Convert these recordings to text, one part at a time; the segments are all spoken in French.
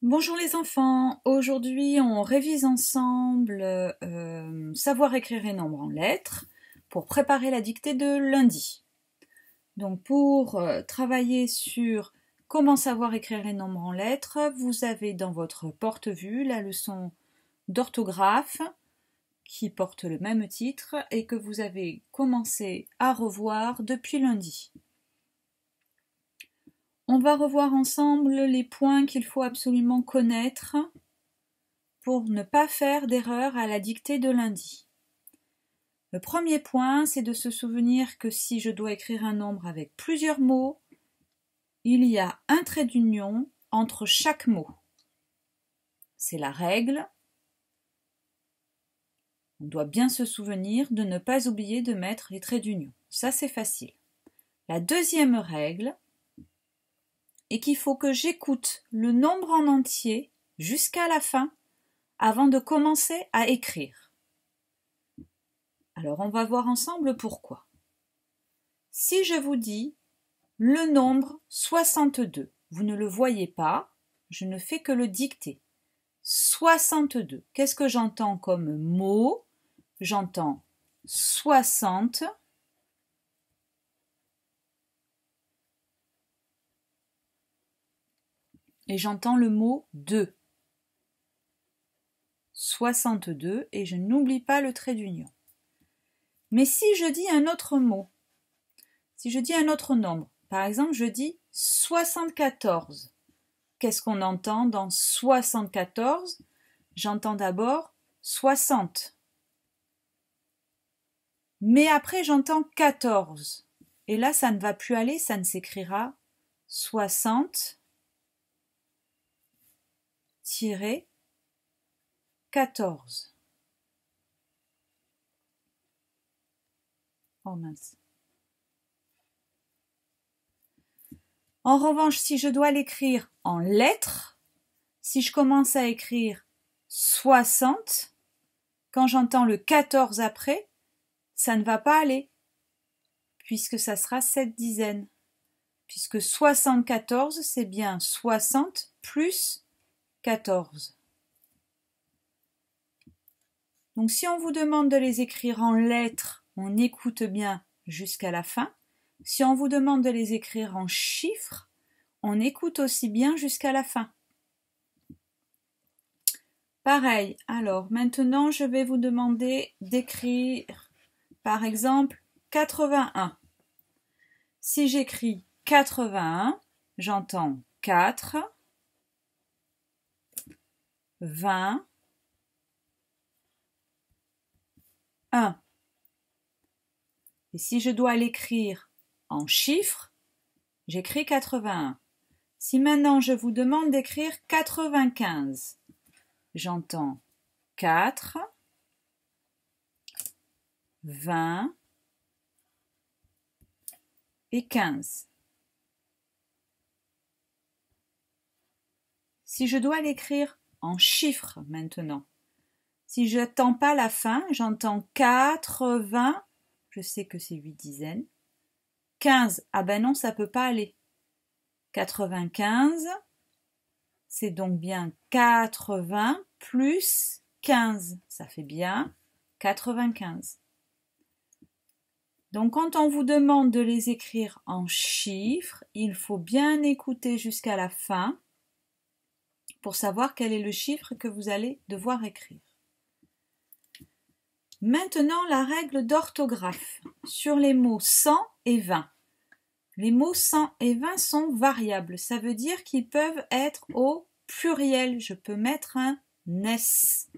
Bonjour les enfants, aujourd'hui on révise ensemble savoir écrire les nombres en lettres pour préparer la dictée de lundi. Donc pour travailler sur comment savoir écrire les nombres en lettres, vous avez dans votre porte-vue la leçon d'orthographe qui porte le même titre et que vous avez commencé à revoir depuis lundi. On va revoir ensemble les points qu'il faut absolument connaître pour ne pas faire d'erreur à la dictée de lundi. Le premier point, c'est de se souvenir que si je dois écrire un nombre avec plusieurs mots, il y a un trait d'union entre chaque mot. C'est la règle. On doit bien se souvenir de ne pas oublier de mettre les traits d'union. Ça, c'est facile. La deuxième règle, et qu'il faut que j'écoute le nombre en entier jusqu'à la fin avant de commencer à écrire. Alors on va voir ensemble pourquoi. Si je vous dis le nombre 62, vous ne le voyez pas, je ne fais que le dicter. 62, qu'est-ce que j'entends comme mot? J'entends 60, et j'entends le mot 2. 62 et je n'oublie pas le trait d'union. Mais si je dis un autre mot, si je dis un autre nombre, par exemple je dis 74, qu'est-ce qu'on entend dans 74? J'entends d'abord 60. Mais après j'entends 14. Et là ça ne va plus aller, ça ne s'écrira 60 14. Oh mince. En revanche, si je dois l'écrire en lettres, si je commence à écrire 60, quand j'entends le 14 après, ça ne va pas aller, puisque ça sera 7 dizaines. Puisque 74, c'est bien 60 plus 14. Donc si on vous demande de les écrire en lettres, on écoute bien jusqu'à la fin. Si on vous demande de les écrire en chiffres, on écoute aussi bien jusqu'à la fin. Pareil, alors maintenant je vais vous demander d'écrire par exemple 81. Si j'écris 81, j'entends 4, 20, 1. Et si je dois l'écrire en chiffres, j'écris 81. Si maintenant je vous demande d'écrire 95, j'entends 4, 20 et 15. Si je dois l'écrire en chiffres maintenant, si je n'attends pas la fin, j'entends 80, je sais que c'est 8 dizaines, 15, ah ben non, ça ne peut pas aller. 95, c'est donc bien 80 plus 15, ça fait bien 95. Donc quand on vous demande de les écrire en chiffres, il faut bien écouter jusqu'à la fin pour savoir quel est le chiffre que vous allez devoir écrire. Maintenant, la règle d'orthographe sur les mots 100 et 20. Les mots 100 et 20 sont variables, ça veut dire qu'ils peuvent être au pluriel. Je peux mettre un S.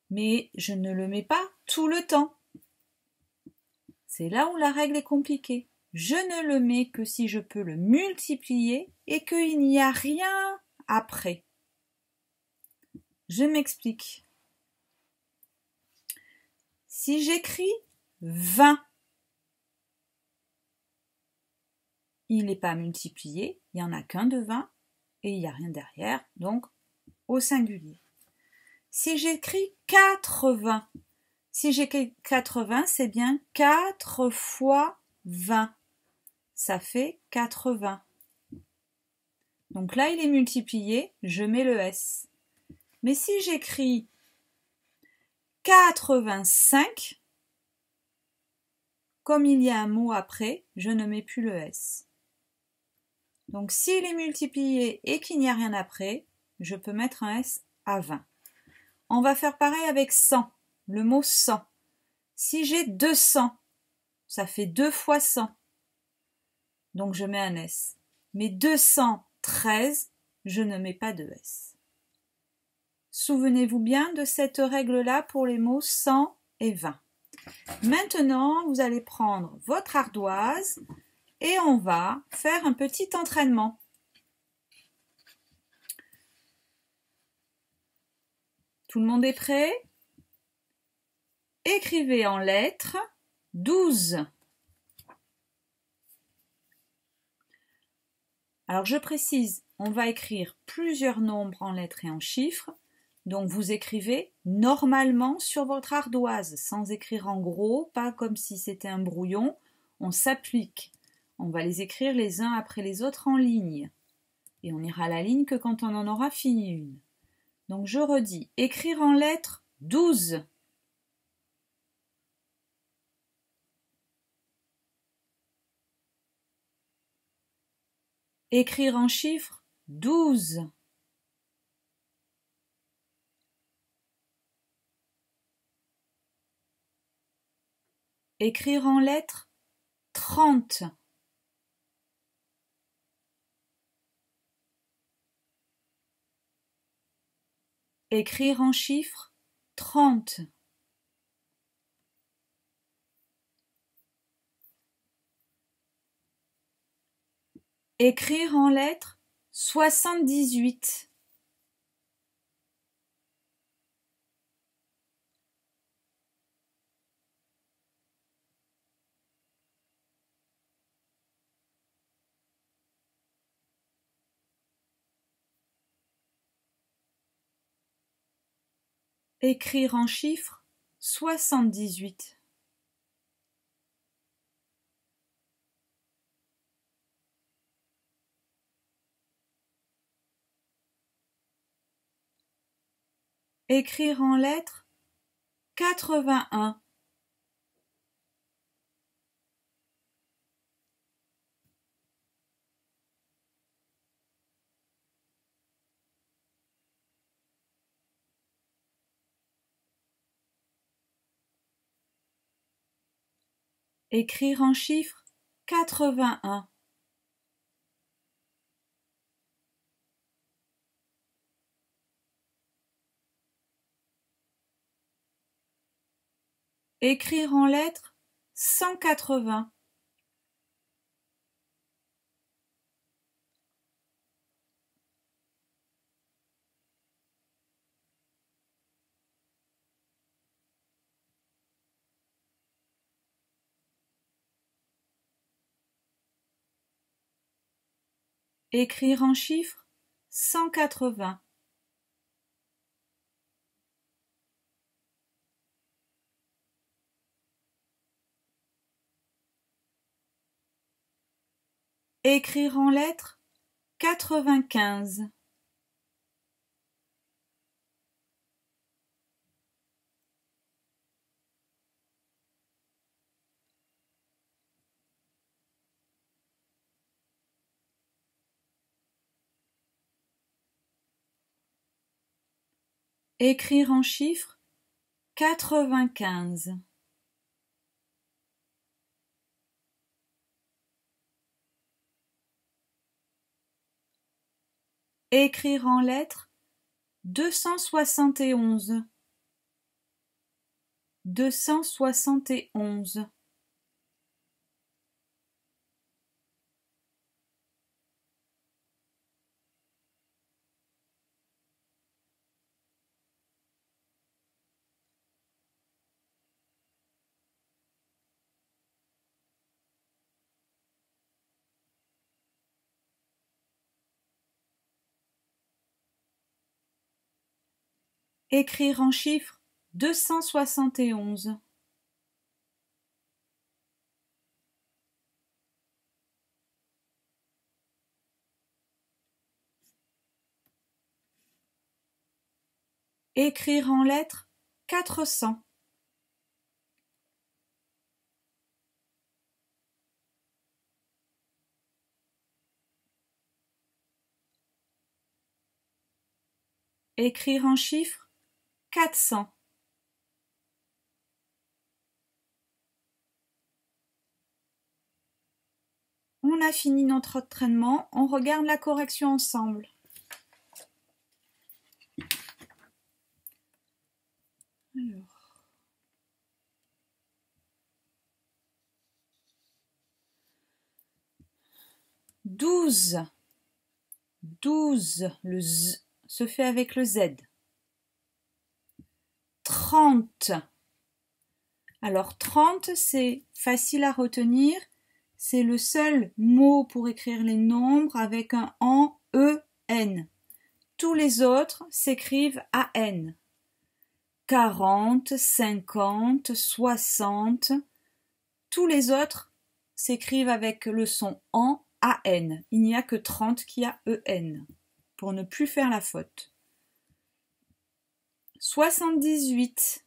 Mais je ne le mets pas tout le temps. C'est là où la règle est compliquée. Je ne le mets que si je peux le multiplier et qu'il n'y a rien après. Je m'explique. Si j'écris 20, il n'est pas multiplié, il n'y en a qu'un de 20 et il n'y a rien derrière, donc au singulier. Si j'écris 80, si j'écris 80, c'est bien 4 fois 20. Ça fait 80. Donc là, il est multiplié, je mets le S. Mais si j'écris 85, comme il y a un mot après, je ne mets plus le S. Donc s'il est multiplié et qu'il n'y a rien après, je peux mettre un S à 20. On va faire pareil avec 100, le mot 100. Si j'ai 200, ça fait 2 fois 100. Donc je mets un S. Mais 213, je ne mets pas de S. Souvenez-vous bien de cette règle-là pour les mots 100 et 20. Maintenant, vous allez prendre votre ardoise et on va faire un petit entraînement. Tout le monde est prêt? Écrivez en lettres 12. Alors je précise, on va écrire plusieurs nombres en lettres et en chiffres. Donc vous écrivez normalement sur votre ardoise, sans écrire en gros, pas comme si c'était un brouillon. On s'applique. On va les écrire les uns après les autres en ligne. Et on ira à la ligne que quand on en aura fini une. Donc je redis, écrire en lettres 12. Écrire en chiffres 12. Écrire en lettres 30. Écrire en chiffres 30. Écrire en lettres 78. Écrire en chiffres 78. Écrire en lettres 81. Écrire en chiffres 81. Écrire en lettres 180. Écrire en chiffres 180. Écrire en lettres 95. Écrire en chiffres 95. Écrire en lettres 271. 271. Écrire en chiffres 271. Écrire en lettres 400. Écrire en chiffres 400. On a fini notre entraînement, on regarde la correction ensemble. Alors. 12. 12, le Z se fait avec le Z. 30. Alors 30, c'est facile à retenir. C'est le seul mot pour écrire les nombres avec un en, Tous les autres s'écrivent AN. 40, 50, 60. Tous les autres s'écrivent avec le son AN. Il n'y a que 30 qui a EN, pour ne plus faire la faute. 78.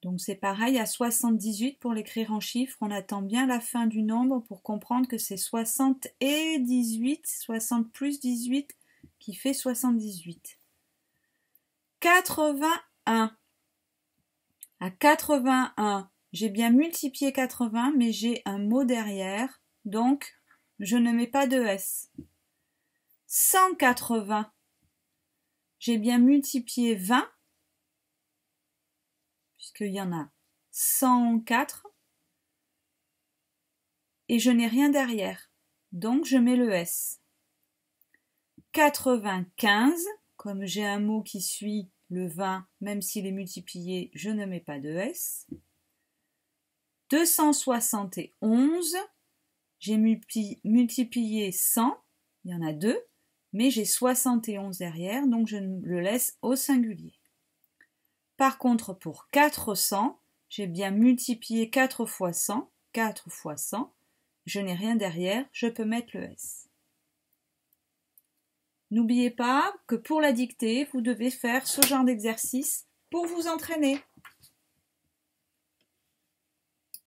Donc c'est pareil à 78 pour l'écrire en chiffres. On attend bien la fin du nombre pour comprendre que c'est 60 et 18, 60 plus 18 qui fait 78. 81. À 81, j'ai bien multiplié 80, mais j'ai un mot derrière, donc je ne mets pas de S. 180. J'ai bien multiplié 20, puisqu'il y en a 104, et je n'ai rien derrière, donc je mets le S. 95, comme j'ai un mot qui suit le 20, même s'il est multiplié, je ne mets pas de S. 271, j'ai multiplié 100, il y en a 2, mais j'ai 71 derrière, donc je le laisse au singulier. Par contre, pour 400, j'ai bien multiplié 4 fois 100, 4 fois 100, je n'ai rien derrière, je peux mettre le S. N'oubliez pas que pour la dictée, vous devez faire ce genre d'exercice pour vous entraîner.